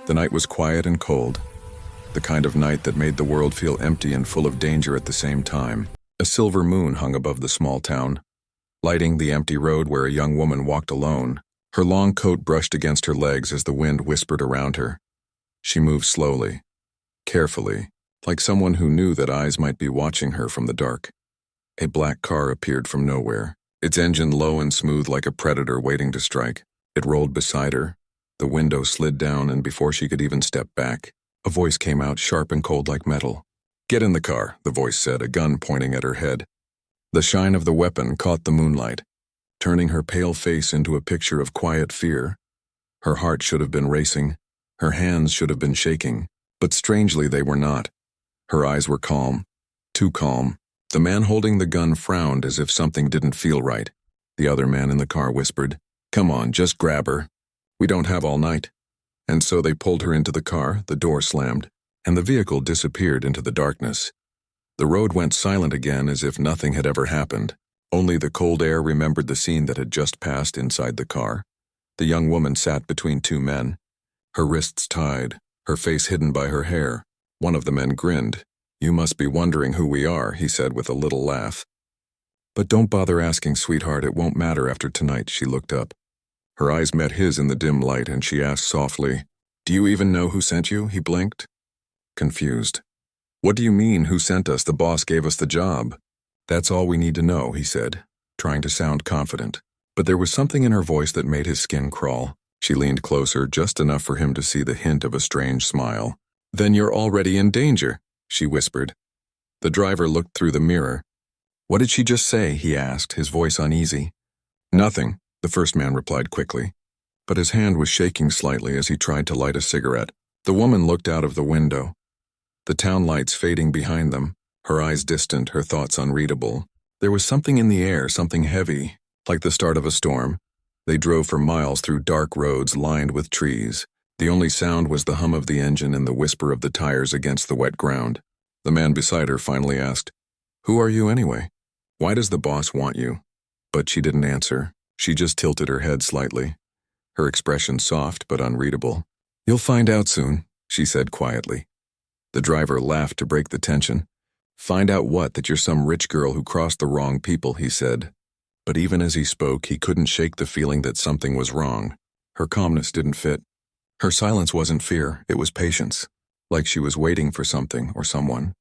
The night was quiet and cold, the kind of night that made the world feel empty and full of danger at the same time. A silver moon hung above the small town, lighting the empty road where a young woman walked alone. Her long coat brushed against her legs as the wind whispered around her. She moved slowly, carefully, like someone who knew that eyes might be watching her from the dark. A black car appeared from nowhere, its engine low and smooth like a predator waiting to strike. It rolled beside her. The window slid down, and before she could even step back, a voice came out, sharp and cold like metal. "Get in the car," the voice said, a gun pointing at her head. The shine of the weapon caught the moonlight, turning her pale face into a picture of quiet fear. Her heart should have been racing, her hands should have been shaking, but strangely they were not. Her eyes were calm, too calm. The man holding the gun frowned as if something didn't feel right. The other man in the car whispered, "Come on, just grab her. We don't have all night." And so they pulled her into the car, the door slammed, and the vehicle disappeared into the darkness. The road went silent again as if nothing had ever happened. Only the cold air remembered the scene that had just passed inside the car. The young woman sat between two men, her wrists tied, her face hidden by her hair. One of the men grinned. "You must be wondering who we are," he said with a little laugh. "But don't bother asking, sweetheart, it won't matter after tonight." She looked up. Her eyes met his in the dim light, and she asked softly, "Do you even know who sent you?" He blinked, confused. "What do you mean, who sent us? The boss gave us the job." "That's all we need to know," he said, trying to sound confident. But there was something in her voice that made his skin crawl. She leaned closer, just enough for him to see the hint of a strange smile. "Then you're already in danger," she whispered. The driver looked through the mirror. "What did she just say?" he asked, his voice uneasy. "Nothing," the first man replied quickly, but his hand was shaking slightly as he tried to light a cigarette. The woman looked out of the window, the town lights fading behind them, her eyes distant, her thoughts unreadable. There was something in the air, something heavy, like the start of a storm. They drove for miles through dark roads lined with trees. The only sound was the hum of the engine and the whisper of the tires against the wet ground. The man beside her finally asked, "Who are you anyway? Why does the boss want you?" But she didn't answer. She just tilted her head slightly, her expression soft but unreadable. "You'll find out soon," she said quietly. The driver laughed to break the tension. "Find out what? That you're some rich girl who crossed the wrong people," he said. But even as he spoke, he couldn't shake the feeling that something was wrong. Her calmness didn't fit. Her silence wasn't fear, it was patience, like she was waiting for something or someone.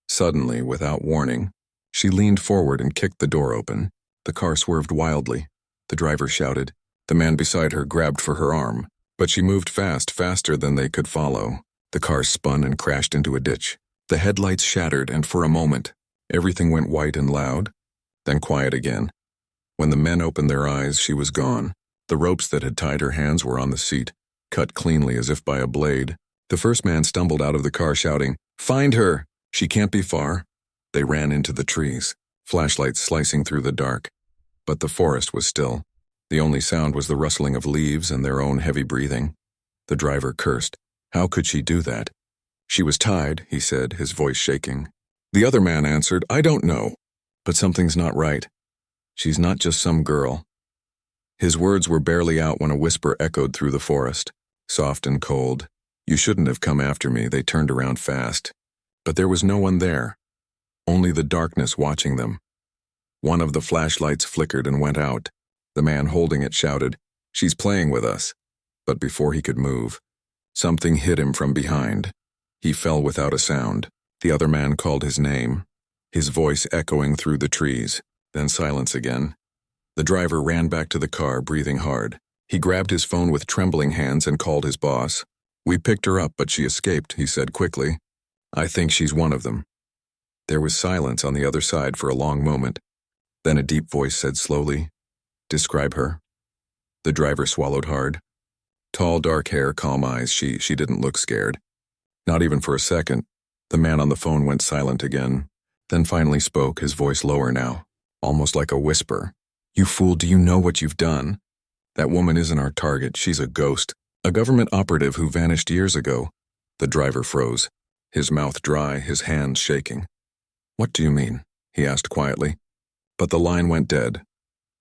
Suddenly, without warning, she leaned forward and kicked the door open. The car swerved wildly. The driver shouted. The man beside her grabbed for her arm, but she moved fast, faster than they could follow. The car spun and crashed into a ditch. The headlights shattered, and for a moment, everything went white and loud, then quiet again. When the men opened their eyes, she was gone. The ropes that had tied her hands were on the seat, cut cleanly as if by a blade. The first man stumbled out of the car shouting, "Find her! She can't be far." They ran into the trees, flashlights slicing through the dark. But the forest was still. The only sound was the rustling of leaves and their own heavy breathing. The driver cursed. How could she do that? "She was tied," he said, his voice shaking. The other man answered, "I don't know, but something's not right. She's not just some girl." His words were barely out when a whisper echoed through the forest, soft and cold. "You shouldn't have come after me." They turned around fast. But there was no one there, only the darkness watching them. One of the flashlights flickered and went out. The man holding it shouted, "She's playing with us." But before he could move, something hit him from behind. He fell without a sound. The other man called his name, his voice echoing through the trees, then silence again. The driver ran back to the car, breathing hard. He grabbed his phone with trembling hands and called his boss. "We picked her up, but she escaped," he said quickly. "I think she's one of them." There was silence on the other side for a long moment. Then a deep voice said slowly, "Describe her." The driver swallowed hard. Tall, dark hair, calm eyes. She didn't look scared. Not even for a second. The man on the phone went silent again, then finally spoke, his voice lower now, almost like a whisper. "You fool, do you know what you've done? That woman isn't our target. She's a ghost, a government operative who vanished years ago." The driver froze, his mouth dry, his hands shaking. "What do you mean?" he asked quietly. But the line went dead.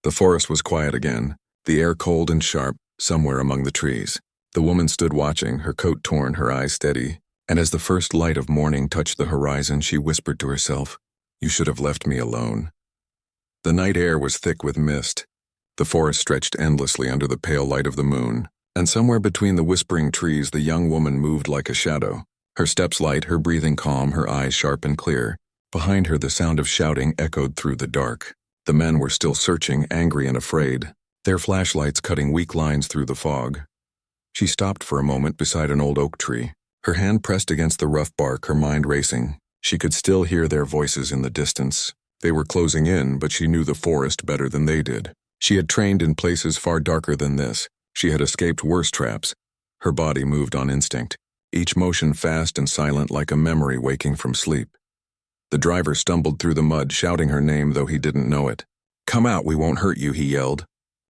The forest was quiet again, the air cold and sharp, somewhere among the trees. The woman stood watching, her coat torn, her eyes steady, and as the first light of morning touched the horizon, she whispered to herself, "You should have left me alone." The night air was thick with mist. The forest stretched endlessly under the pale light of the moon, and somewhere between the whispering trees the young woman moved like a shadow. Her steps light, her breathing calm, her eyes sharp and clear. Behind her the sound of shouting echoed through the dark. The men were still searching, angry and afraid, their flashlights cutting weak lines through the fog. She stopped for a moment beside an old oak tree, her hand pressed against the rough bark, her mind racing. She could still hear their voices in the distance. They were closing in, but she knew the forest better than they did. She had trained in places far darker than this. She had escaped worse traps. Her body moved on instinct, each motion fast and silent like a memory waking from sleep. The driver stumbled through the mud, shouting her name though he didn't know it. "Come out, we won't hurt you," he yelled.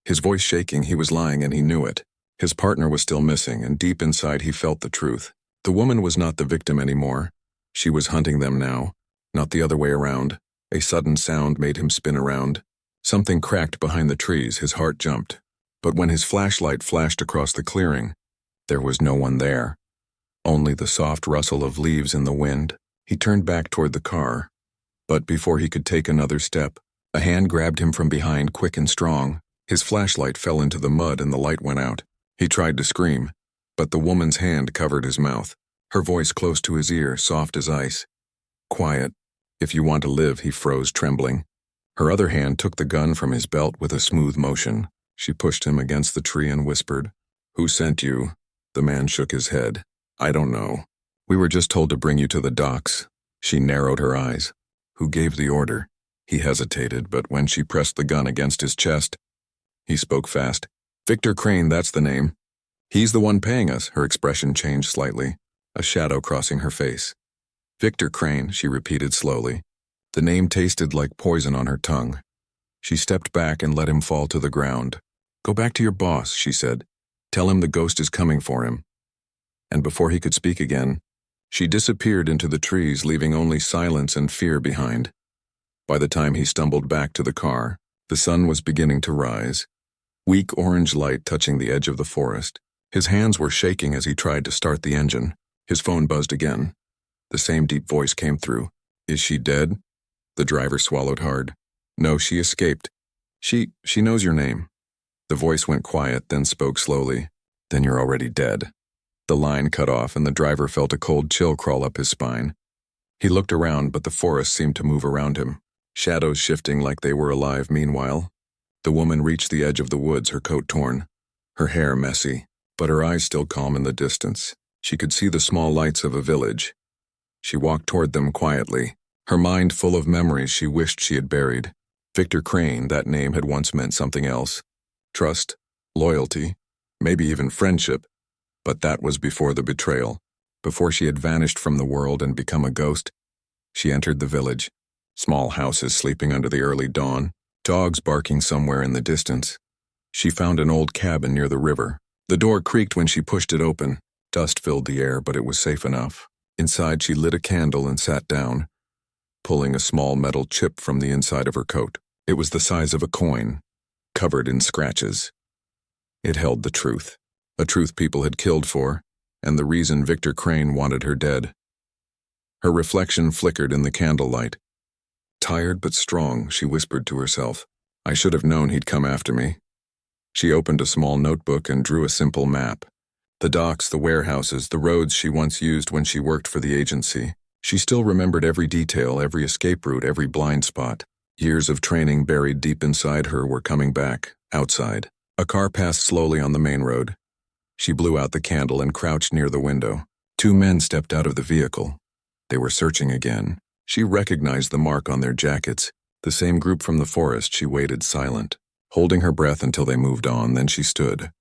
His voice shaking, he was lying and he knew it. His partner was still missing, and deep inside he felt the truth. The woman was not the victim anymore. She was hunting them now, not the other way around. A sudden sound made him spin around. Something cracked behind the trees, his heart jumped. But when his flashlight flashed across the clearing, there was no one there. Only the soft rustle of leaves in the wind. He turned back toward the car. But before he could take another step, a hand grabbed him from behind, quick and strong. His flashlight fell into the mud and the light went out. He tried to scream, but the woman's hand covered his mouth, her voice close to his ear, soft as ice. "Quiet. If you want to live," he froze, trembling. Her other hand took the gun from his belt with a smooth motion. She pushed him against the tree and whispered, "Who sent you?" The man shook his head. "I don't know. We were just told to bring you to the docks." She narrowed her eyes. "Who gave the order?" He hesitated, but when she pressed the gun against his chest, he spoke fast. "Victor Crane, that's the name. He's the one paying us." Her expression changed slightly, a shadow crossing her face. "Victor Crane," she repeated slowly. The name tasted like poison on her tongue. She stepped back and let him fall to the ground. "Go back to your boss," she said. "Tell him the ghost is coming for him." And before he could speak again, she disappeared into the trees, leaving only silence and fear behind. By the time he stumbled back to the car, the sun was beginning to rise, weak orange light touching the edge of the forest. His hands were shaking as he tried to start the engine. His phone buzzed again. The same deep voice came through. "Is she dead?" The driver swallowed hard. "No, she escaped. She knows your name." The voice went quiet, then spoke slowly. "Then you're already dead." The line cut off, and the driver felt a cold chill crawl up his spine. He looked around, but the forest seemed to move around him, shadows shifting like they were alive meanwhile. The woman reached the edge of the woods, her coat torn, her hair messy, but her eyes still calm in the distance. She could see the small lights of a village. She walked toward them quietly, her mind full of memories she wished she had buried. Victor Crane, that name had once meant something else. Trust, loyalty, maybe even friendship. But that was before the betrayal, before she had vanished from the world and become a ghost. She entered the village. Small houses sleeping under the early dawn, dogs barking somewhere in the distance. She found an old cabin near the river. The door creaked when she pushed it open. Dust filled the air, but it was safe enough. Inside, she lit a candle and sat down, pulling a small metal chip from the inside of her coat. It was the size of a coin, covered in scratches. It held the truth, a truth people had killed for, and the reason Victor Crane wanted her dead. Her reflection flickered in the candlelight. "Tired but strong," she whispered to herself. "I should have known he'd come after me." She opened a small notebook and drew a simple map. The docks, the warehouses, the roads she once used when she worked for the agency. She still remembered every detail, every escape route, every blind spot. Years of training buried deep inside her were coming back, outside. A car passed slowly on the main road. She blew out the candle and crouched near the window. Two men stepped out of the vehicle. They were searching again. She recognized the mark on their jackets. The same group from the forest. She waited silent, holding her breath until they moved on. Then she stood,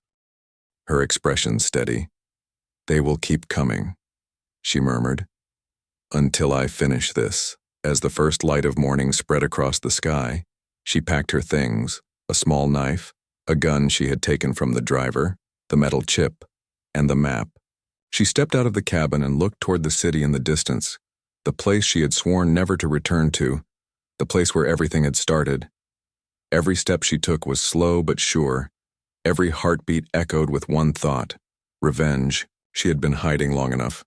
her expression steady. "They will keep coming," she murmured, "until I finish this." As the first light of morning spread across the sky, she packed her things, a small knife, a gun she had taken from the driver, the metal chip, and the map. She stepped out of the cabin and looked toward the city in the distance, the place she had sworn never to return to, the place where everything had started. Every step she took was slow but sure. Every heartbeat echoed with one thought: Revenge. She had been hiding long enough.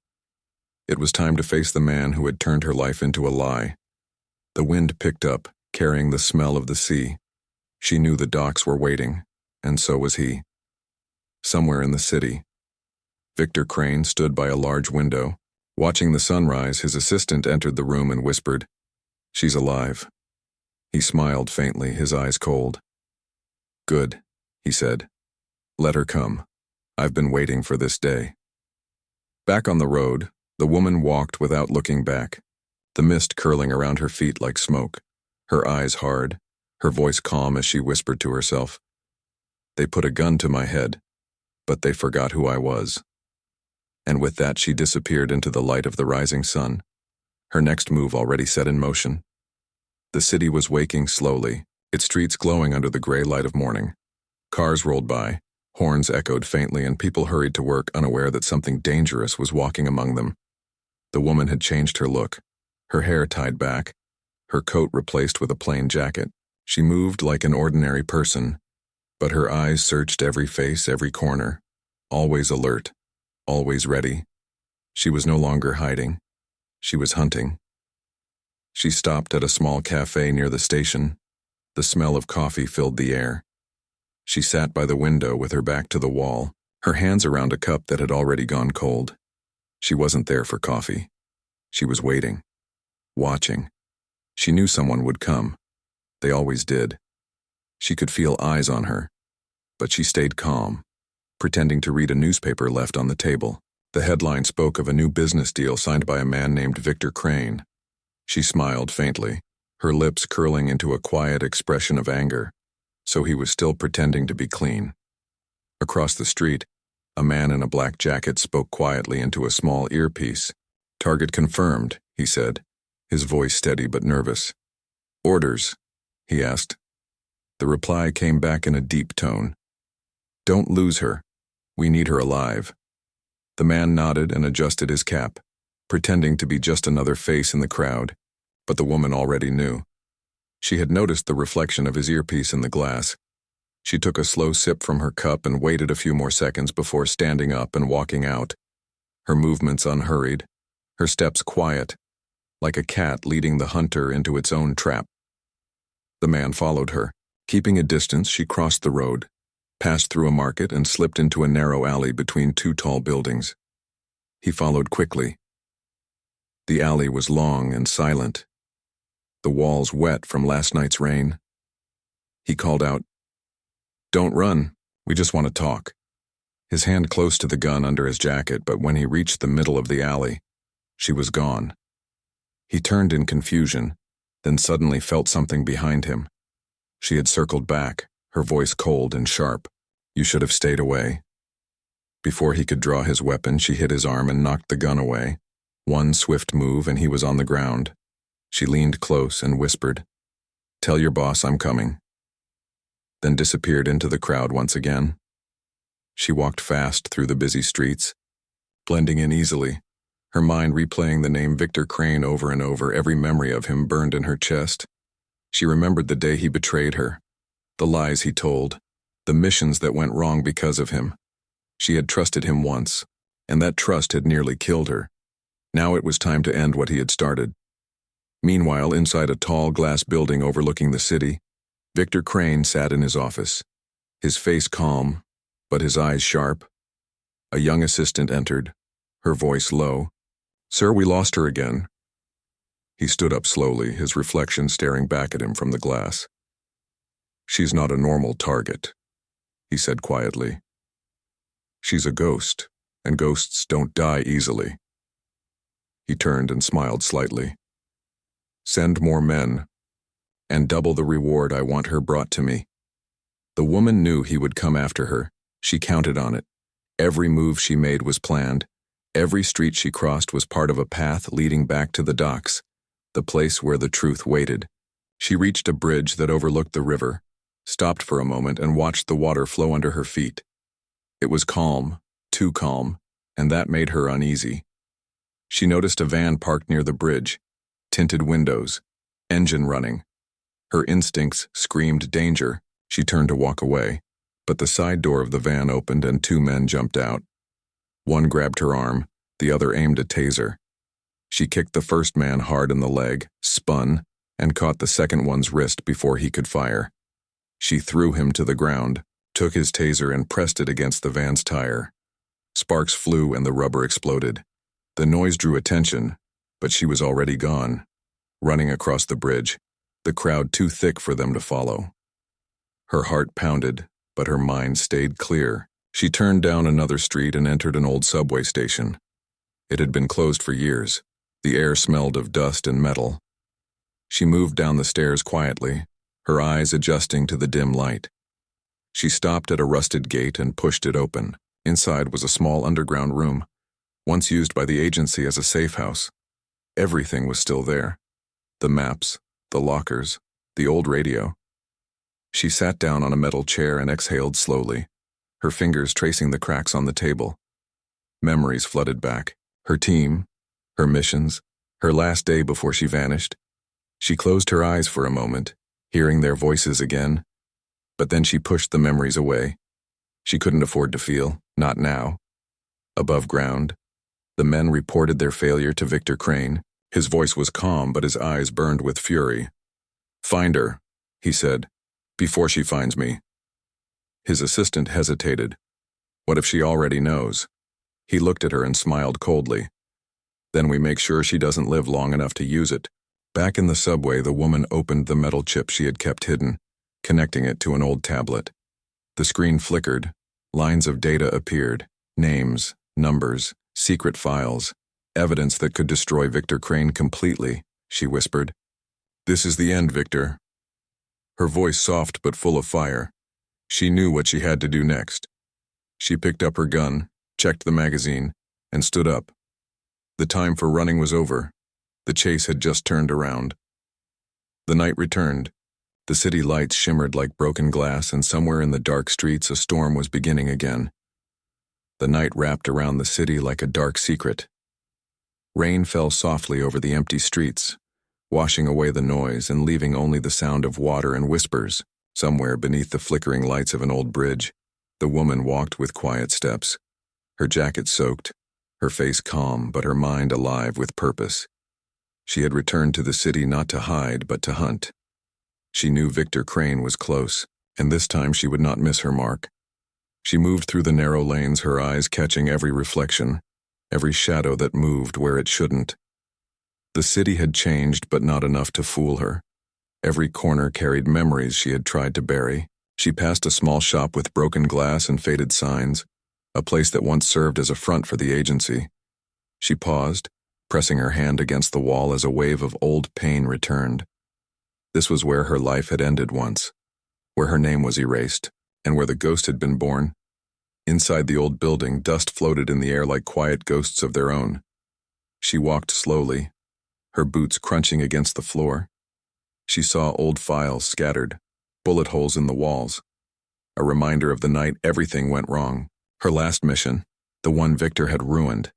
It was time to face the man who had turned her life into a lie. The wind picked up, carrying the smell of the sea. She knew the docks were waiting, and so was he. Somewhere in the city, Victor Crane stood by a large window. Watching the sunrise, his assistant entered the room and whispered, "She's alive." He smiled faintly, his eyes cold. "Good," he said. "Let her come. I've been waiting for this day." Back on the road, the woman walked without looking back, the mist curling around her feet like smoke, her eyes hard, her voice calm as she whispered to herself, "They put a gun to my head, but they forgot who I was." And with that she disappeared into the light of the rising sun, her next move already set in motion. The city was waking slowly, its streets glowing under the gray light of morning. Cars rolled by, horns echoed faintly, and people hurried to work, unaware that something dangerous was walking among them. The woman had changed her look, her hair tied back, her coat replaced with a plain jacket. She moved like an ordinary person, but her eyes searched every face, every corner, always alert, always ready. She was no longer hiding. She was hunting. She stopped at a small cafe near the station. The smell of coffee filled the air. She sat by the window with her back to the wall, her hands around a cup that had already gone cold. She wasn't there for coffee. She was waiting, watching. She knew someone would come. They always did. She could feel eyes on her, but she stayed calm, pretending to read a newspaper left on the table. The headline spoke of a new business deal signed by a man named Victor Crane. She smiled faintly, her lips curling into a quiet expression of anger, so he was still pretending to be clean. Across the street, a man in a black jacket spoke quietly into a small earpiece. "Target confirmed," he said, his voice steady but nervous. "Orders?" he asked. The reply came back in a deep tone. "Don't lose her. We need her alive." The man nodded and adjusted his cap, pretending to be just another face in the crowd, but the woman already knew. She had noticed the reflection of his earpiece in the glass. She took a slow sip from her cup and waited a few more seconds before standing up and walking out, her movements unhurried, her steps quiet, like a cat leading the hunter into its own trap. The man followed her. Keeping a distance, she crossed the road, passed through a market, and slipped into a narrow alley between two tall buildings. He followed quickly. The alley was long and silent, the walls wet from last night's rain. He called out, "Don't run, we just want to talk." His hand close to the gun under his jacket, but when he reached the middle of the alley, she was gone. He turned in confusion, then suddenly felt something behind him. She had circled back, her voice cold and sharp. "You should have stayed away." Before he could draw his weapon, she hit his arm and knocked the gun away. One swift move and he was on the ground. She leaned close and whispered, "Tell your boss I'm coming," then disappeared into the crowd once again. She walked fast through the busy streets, blending in easily, her mind replaying the name Victor Crane over and over, every memory of him burned in her chest. She remembered the day he betrayed her, the lies he told, the missions that went wrong because of him. She had trusted him once, and that trust had nearly killed her. Now it was time to end what he had started. Meanwhile, inside a tall glass building overlooking the city, Victor Crane sat in his office, his face calm, but his eyes sharp. A young assistant entered, her voice low. "Sir, we lost her again." He stood up slowly, his reflection staring back at him from the glass. "She's not a normal target," he said quietly. "She's a ghost, and ghosts don't die easily." He turned and smiled slightly. "Send more men, and double the reward I want her brought to me." The woman knew he would come after her. She counted on it. Every move she made was planned. Every street she crossed was part of a path leading back to the docks, the place where the truth waited. She reached a bridge that overlooked the river, stopped for a moment, and watched the water flow under her feet. It was calm, too calm, and that made her uneasy. She noticed a van parked near the bridge, tinted windows, engine running. Her instincts screamed danger. She turned to walk away, but the side door of the van opened and two men jumped out. One grabbed her arm, the other aimed a taser. She kicked the first man hard in the leg, spun, and caught the second one's wrist before he could fire. She threw him to the ground, took his taser and pressed it against the van's tire. Sparks flew and the rubber exploded. The noise drew attention, but she was already gone, running across the bridge, the crowd too thick for them to follow. Her heart pounded, but her mind stayed clear. She turned down another street and entered an old subway station. It had been closed for years. The air smelled of dust and metal. She moved down the stairs quietly, her eyes adjusting to the dim light. She stopped at a rusted gate and pushed it open. Inside was a small underground room, once used by the agency as a safe house. Everything was still there. The maps, the lockers, the old radio. She sat down on a metal chair and exhaled slowly, her fingers tracing the cracks on the table. Memories flooded back. Her team, her missions, her last day before she vanished. She closed her eyes for a moment, hearing their voices again. But then she pushed the memories away. She couldn't afford to feel, not now. Above ground, the men reported their failure to Victor Crane. His voice was calm, but his eyes burned with fury. "Find her," he said, "before she finds me." His assistant hesitated. What if she already knows? He looked at her and smiled coldly. "Then we make sure she doesn't live long enough to use it." Back in the subway, the woman opened the metal chip she had kept hidden, connecting it to an old tablet. The screen flickered. Lines of data appeared. Names, numbers, secret files, evidence that could destroy Victor Crane completely, she whispered. "This is the end, Victor." Her voice soft but full of fire. She knew what she had to do next. She picked up her gun, checked the magazine, and stood up. The time for running was over. The chase had just turned around. The night returned. The city lights shimmered like broken glass, and somewhere in the dark streets a storm was beginning again. The night wrapped around the city like a dark secret. Rain fell softly over the empty streets, washing away the noise and leaving only the sound of water and whispers. Somewhere beneath the flickering lights of an old bridge, the woman walked with quiet steps, her jacket soaked, her face calm but her mind alive with purpose. She had returned to the city not to hide but to hunt. She knew Victor Crane was close, and this time she would not miss her mark. She moved through the narrow lanes, her eyes catching every reflection, every shadow that moved where it shouldn't. The city had changed, but not enough to fool her. Every corner carried memories she had tried to bury. She passed a small shop with broken glass and faded signs, a place that once served as a front for the agency. She paused, pressing her hand against the wall as a wave of old pain returned. This was where her life had ended once, where her name was erased, and where the ghost had been born. Inside the old building, dust floated in the air like quiet ghosts of their own. She walked slowly, her boots crunching against the floor. She saw old files scattered, bullet holes in the walls, a reminder of the night everything went wrong. Her last mission, the one Victor had ruined.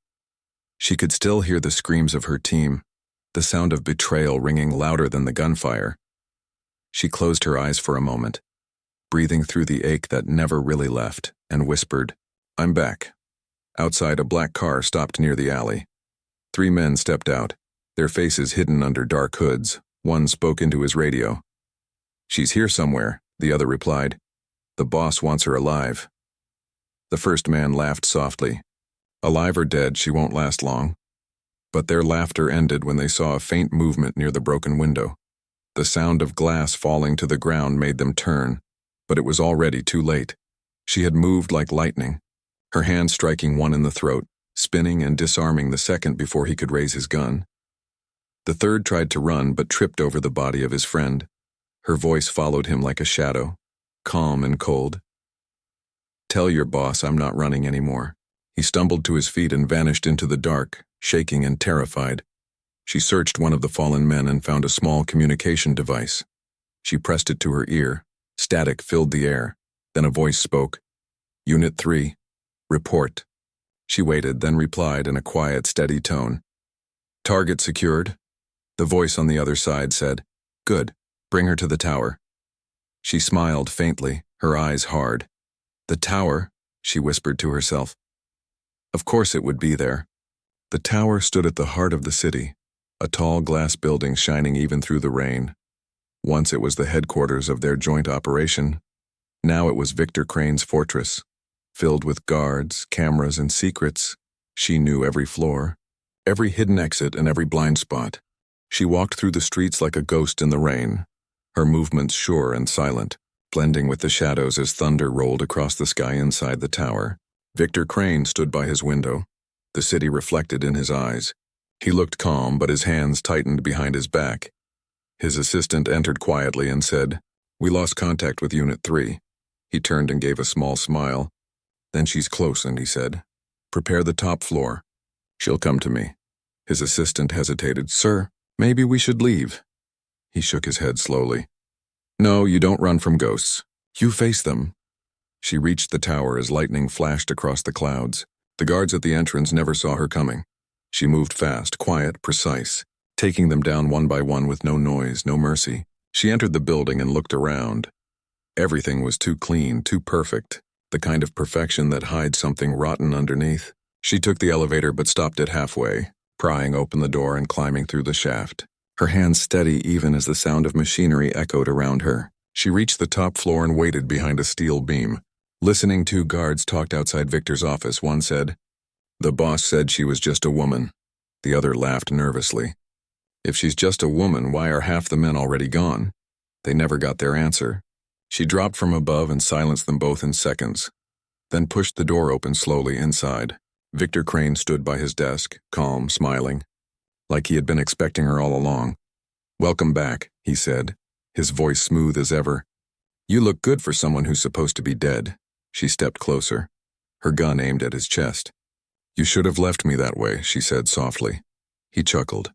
She could still hear the screams of her team, the sound of betrayal ringing louder than the gunfire. She closed her eyes for a moment, breathing through the ache that never really left, and whispered, "I'm back." Outside, a black car stopped near the alley. 3 men stepped out, their faces hidden under dark hoods. One spoke into his radio. "She's here somewhere," the other replied. "The boss wants her alive." The first man laughed softly. "Alive or dead, she won't last long." But their laughter ended when they saw a faint movement near the broken window. The sound of glass falling to the ground made them turn, but it was already too late. She had moved like lightning, her hand striking one in the throat, spinning and disarming the second before he could raise his gun. The third tried to run but tripped over the body of his friend. Her voice followed him like a shadow, calm and cold. "Tell your boss I'm not running anymore." He stumbled to his feet and vanished into the dark, shaking and terrified. She searched one of the fallen men and found a small communication device. She pressed it to her ear. Static filled the air. Then a voice spoke. "Unit 3, report." She waited, then replied in a quiet, steady tone. "Target secured." The voice on the other side said, "Good, bring her to the tower." She smiled faintly, her eyes hard. "The tower," she whispered to herself. Of course it would be there. The tower stood at the heart of the city, a tall glass building shining even through the rain. Once it was the headquarters of their joint operation. Now it was Victor Crane's fortress, filled with guards, cameras, and secrets. She knew every floor, every hidden exit, and every blind spot. She walked through the streets like a ghost in the rain, her movements sure and silent, blending with the shadows as thunder rolled across the sky inside the tower. Victor Crane stood by his window, the city reflected in his eyes. He looked calm, but his hands tightened behind his back. His assistant entered quietly and said, "We lost contact with Unit 3. He turned and gave a small smile. "Then she's close," and he said, "Prepare the top floor. She'll come to me." His assistant hesitated. "Sir, maybe we should leave." He shook his head slowly. "No, you don't run from ghosts. You face them." She reached the tower as lightning flashed across the clouds. The guards at the entrance never saw her coming. She moved fast, quiet, precise, taking them down one by one with no noise, no mercy. She entered the building and looked around. Everything was too clean, too perfect, the kind of perfection that hides something rotten underneath. She took the elevator but stopped it halfway, prying open the door and climbing through the shaft, her hands steady even as the sound of machinery echoed around her. She reached the top floor and waited behind a steel beam. Listening, two guards talked outside Victor's office. One said, "The boss said she was just a woman." The other laughed nervously. "If she's just a woman, why are half the men already gone?" They never got their answer. She dropped from above and silenced them both in seconds, then pushed the door open slowly inside. Victor Crane stood by his desk, calm, smiling, like he had been expecting her all along. "Welcome back," he said, his voice smooth as ever. "You look good for someone who's supposed to be dead." She stepped closer, her gun aimed at his chest. "You should have left me that way," she said softly. He chuckled.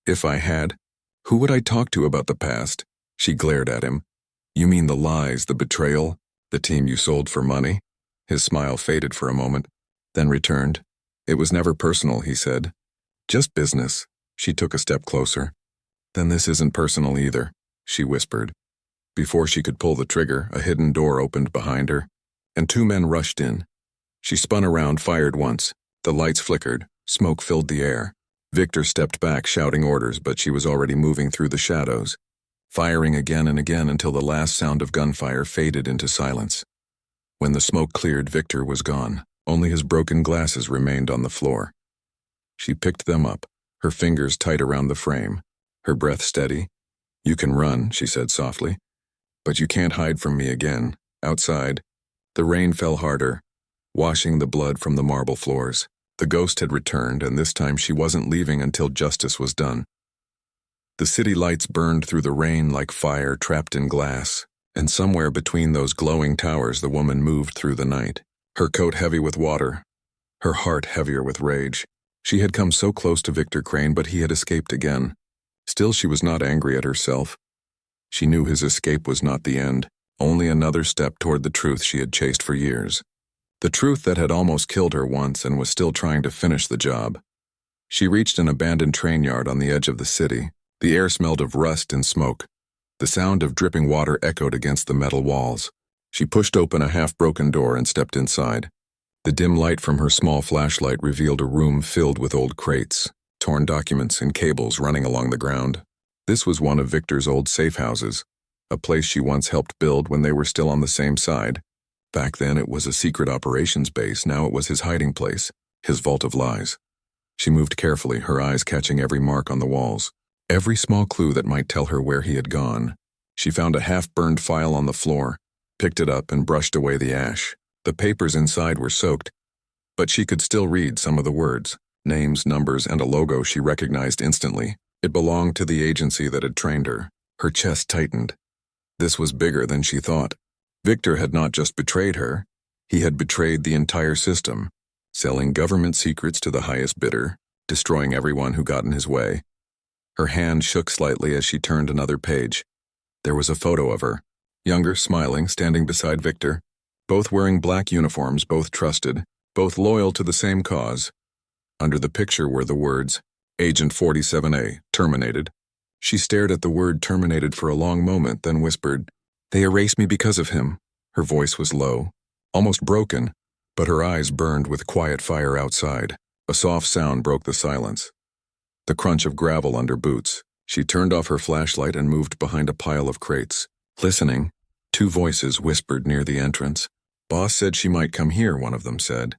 "If I had, who would I talk to about the past?" She glared at him. "You mean the lies, the betrayal, the team you sold for money?" His smile faded for a moment, then returned. "It was never personal," he said. "Just business." She took a step closer. "Then this isn't personal either," she whispered. Before she could pull the trigger, a hidden door opened behind her, and two men rushed in. She spun around, fired once. The lights flickered, smoke filled the air. Victor stepped back, shouting orders, but she was already moving through the shadows, firing again and again until the last sound of gunfire faded into silence. When the smoke cleared, Victor was gone. Only his broken glasses remained on the floor. She picked them up, her fingers tight around the frame, her breath steady. "You can run," she said softly, "but you can't hide from me again." Outside, the rain fell harder, washing the blood from the marble floors. The ghost had returned, and this time she wasn't leaving until justice was done. The city lights burned through the rain like fire trapped in glass, and somewhere between those glowing towers the woman moved through the night, her coat heavy with water, her heart heavier with rage. She had come so close to Victor Crane, but he had escaped again. Still, she was not angry at herself. She knew his escape was not the end, only another step toward the truth she had chased for years. The truth that had almost killed her once and was still trying to finish the job. She reached an abandoned train yard on the edge of the city. The air smelled of rust and smoke. The sound of dripping water echoed against the metal walls. She pushed open a half-broken door and stepped inside. The dim light from her small flashlight revealed a room filled with old crates, torn documents, and cables running along the ground. This was one of Victor's old safe houses, a place she once helped build when they were still on the same side. Back then it was a secret operations base, now it was his hiding place, his vault of lies. She moved carefully, her eyes catching every mark on the walls, every small clue that might tell her where he had gone. She found a half-burned file on the floor, picked it up and brushed away the ash. The papers inside were soaked, but she could still read some of the words, names, numbers, and a logo she recognized instantly. It belonged to the agency that had trained her. Her chest tightened. This was bigger than she thought. Victor had not just betrayed her, he had betrayed the entire system, selling government secrets to the highest bidder, destroying everyone who got in his way. Her hand shook slightly as she turned another page. There was a photo of her, younger, smiling, standing beside Victor, both wearing black uniforms, both trusted, both loyal to the same cause. Under the picture were the words, Agent 47A, terminated. She stared at the word terminated for a long moment, then whispered, "They erased me because of him." Her voice was low, almost broken, but her eyes burned with quiet fire outside. A soft sound broke the silence. The crunch of gravel under boots. She turned off her flashlight and moved behind a pile of crates. Listening, two voices whispered near the entrance. "Boss said she might come here," one of them said.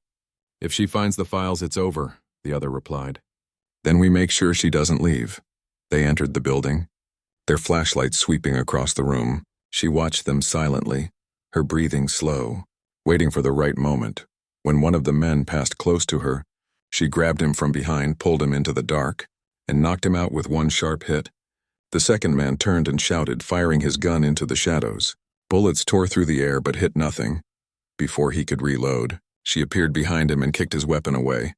"If she finds the files, it's over," the other replied. "Then we make sure she doesn't leave." They entered the building, their flashlights sweeping across the room. She watched them silently, her breathing slow, waiting for the right moment. When one of the men passed close to her, she grabbed him from behind, pulled him into the dark, and knocked him out with one sharp hit. The second man turned and shouted, firing his gun into the shadows. Bullets tore through the air but hit nothing. Before he could reload, she appeared behind him and kicked his weapon away.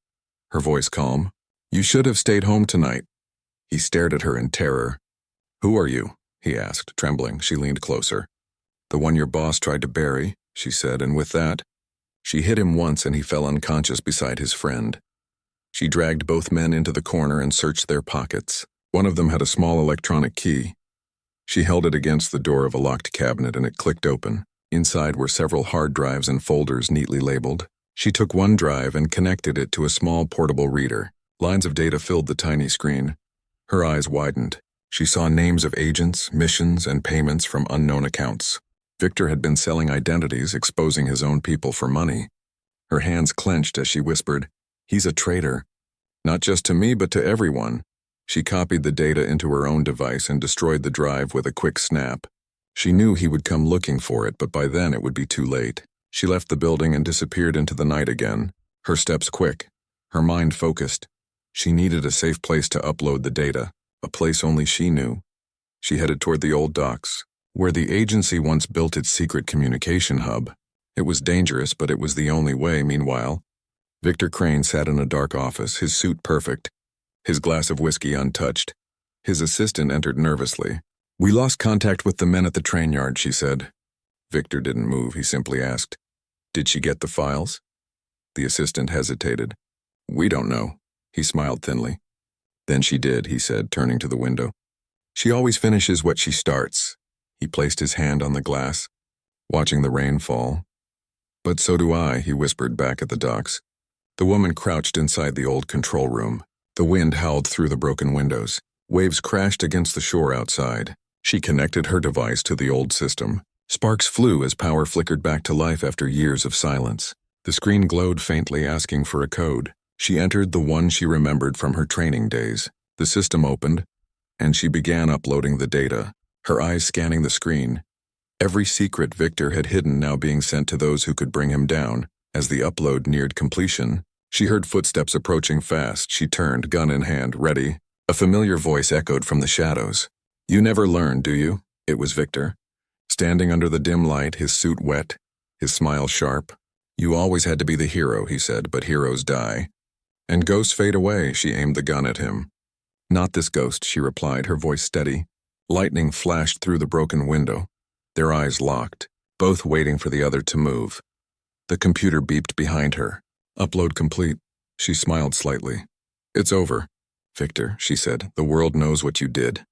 Her voice calm. "You should have stayed home tonight." He stared at her in terror. "Who are you?" he asked, trembling. She leaned closer. "The one your boss tried to bury," she said, and with that, she hit him once and he fell unconscious beside his friend. She dragged both men into the corner and searched their pockets. One of them had a small electronic key. She held it against the door of a locked cabinet and it clicked open. Inside were several hard drives and folders neatly labeled. She took one drive and connected it to a small portable reader. Lines of data filled the tiny screen. Her eyes widened. She saw names of agents, missions, and payments from unknown accounts. Victor had been selling identities, exposing his own people for money. Her hands clenched as she whispered, "He's a traitor. Not just to me, but to everyone." She copied the data into her own device and destroyed the drive with a quick snap. She knew he would come looking for it, but by then it would be too late. She left the building and disappeared into the night again, her steps quick, her mind focused. She needed a safe place to upload the data, a place only she knew. She headed toward the old docks, where the agency once built its secret communication hub. It was dangerous, but it was the only way. Meanwhile, Victor Crane sat in a dark office, his suit perfect, his glass of whiskey untouched. His assistant entered nervously. "We lost contact with the men at the train yard," she said. Victor didn't move. He simply asked, "Did she get the files?" The assistant hesitated. "We don't know." He smiled thinly. "Then she did," he said, turning to the window. "She always finishes what she starts." He placed his hand on the glass, watching the rain fall. "But so do I," he whispered back at the docks. The woman crouched inside the old control room. The wind howled through the broken windows. Waves crashed against the shore outside. She connected her device to the old system. Sparks flew as power flickered back to life after years of silence. The screen glowed faintly, asking for a code. She entered the one she remembered from her training days. The system opened, and she began uploading the data, her eyes scanning the screen. Every secret Victor had hidden now being sent to those who could bring him down. As the upload neared completion, she heard footsteps approaching fast. She turned, gun in hand, ready. A familiar voice echoed from the shadows. "You never learn, do you?" It was Victor, standing under the dim light, his suit wet, his smile sharp. "You always had to be the hero," he said, "but heroes die. And ghosts fade away." She aimed the gun at him. "Not this ghost," she replied, her voice steady. Lightning flashed through the broken window. Their eyes locked, both waiting for the other to move. The computer beeped behind her. "Upload complete." She smiled slightly. "It's over." "Victor," she said, "the world knows what you did."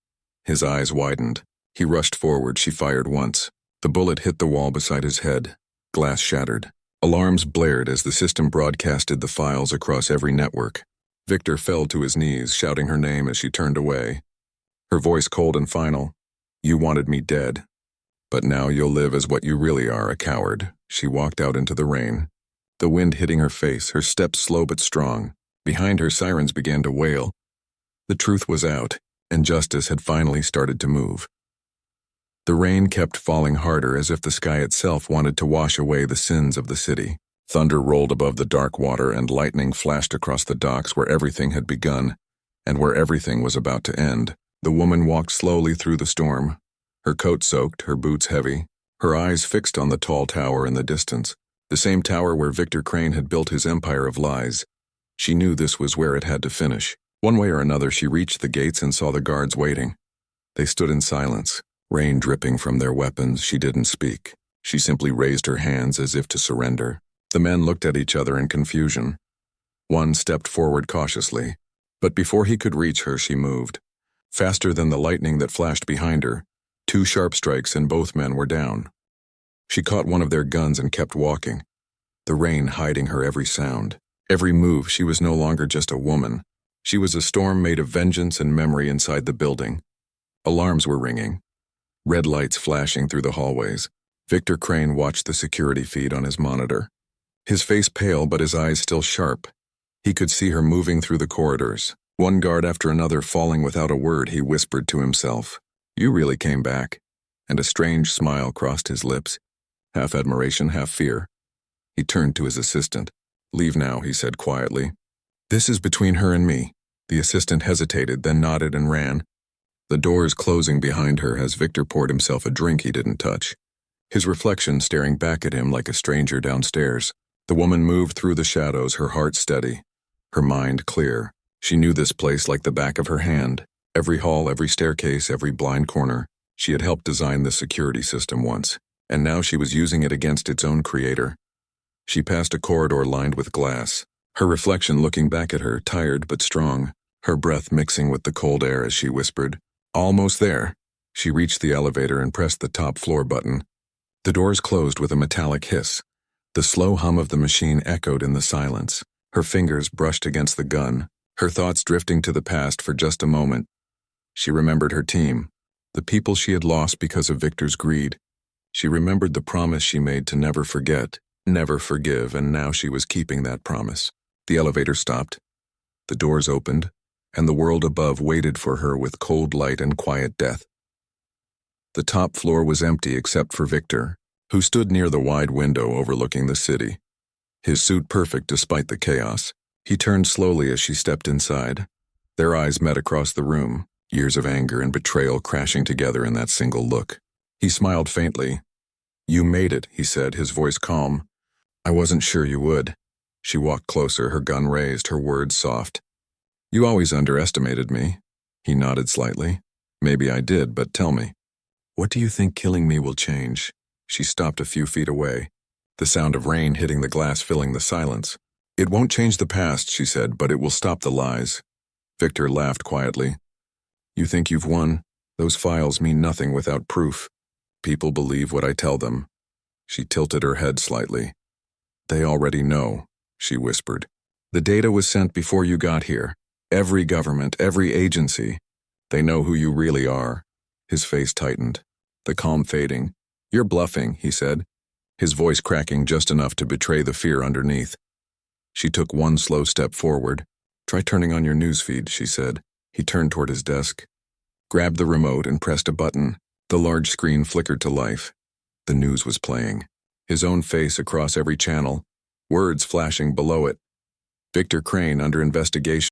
His eyes widened. He rushed forward. She fired once. The bullet hit the wall beside his head. Glass shattered. Alarms blared as the system broadcasted the files across every network. Victor fell to his knees, shouting her name as she turned away. Her voice cold and final. "You wanted me dead. But now you'll live as what you really are, a coward." She walked out into the rain, the wind hitting her face, her steps slow but strong. Behind her, sirens began to wail. The truth was out, and justice had finally started to move. The rain kept falling harder, as if the sky itself wanted to wash away the sins of the city. Thunder rolled above the dark water, and lightning flashed across the docks where everything had begun, and where everything was about to end. The woman walked slowly through the storm, her coat soaked, her boots heavy, her eyes fixed on the tall tower in the distance, the same tower where Victor Crane had built his empire of lies. She knew this was where it had to finish. One way or another, she reached the gates and saw the guards waiting. They stood in silence, rain dripping from their weapons. She didn't speak. She simply raised her hands as if to surrender. The men looked at each other in confusion. One stepped forward cautiously, but before he could reach her, she moved. Faster than the lightning that flashed behind her, 2 sharp strikes and both men were down. She caught one of their guns and kept walking. the rain hiding her every sound. Every move, she was no longer just a woman. She was a storm made of vengeance and memory inside the building. Alarms were ringing, red lights flashing through the hallways. Victor Crane watched the security feed on his monitor. His face pale, but his eyes still sharp. He could see her moving through the corridors, one guard after another falling without a word. He whispered to himself, "You really came back." And a strange smile crossed his lips, half admiration, half fear. He turned to his assistant. "Leave now," he said quietly. "This is between her and me." The assistant hesitated, then nodded and ran, the doors closing behind her as Victor poured himself a drink he didn't touch, his reflection staring back at him like a stranger downstairs. The woman moved through the shadows, her heart steady, her mind clear. She knew this place like the back of her hand. Every hall, every staircase, every blind corner. She had helped design the security system once, and now she was using it against its own creator. She passed a corridor lined with glass, her reflection looking back at her, tired but strong, her breath mixing with the cold air as she whispered, "Almost there." She reached the elevator and pressed the top floor button. The doors closed with a metallic hiss. The slow hum of the machine echoed in the silence. Her fingers brushed against the gun, her thoughts drifting to the past for just a moment. She remembered her team, the people she had lost because of Victor's greed. She remembered the promise she made to never forget, never forgive, and now she was keeping that promise. The elevator stopped. The doors opened, and the world above waited for her with cold light and quiet death. The top floor was empty except for Victor, who stood near the wide window overlooking the city. His suit perfect despite the chaos. He turned slowly as she stepped inside. Their eyes met across the room, years of anger and betrayal crashing together in that single look. He smiled faintly. "You made it," he said, his voice calm. "I wasn't sure you would." She walked closer, her gun raised, her words soft. "You always underestimated me." He nodded slightly. "Maybe I did, but tell me, what do you think killing me will change?" She stopped a few feet away, the sound of rain hitting the glass filling the silence. "It won't change the past," she said, "but it will stop the lies." Victor laughed quietly. "You think you've won? Those files mean nothing without proof. People believe what I tell them." She tilted her head slightly. "They already know," she whispered. "The data was sent before you got here. Every government, every agency. They know who you really are." His face tightened, the calm fading. "You're bluffing," he said, his voice cracking just enough to betray the fear underneath. She took one slow step forward. "Try turning on your newsfeed," she said. He turned toward his desk, grabbed the remote and pressed a button. The large screen flickered to life. The news was playing, his own face across every channel, words flashing below it. "Victor Crane under investigation."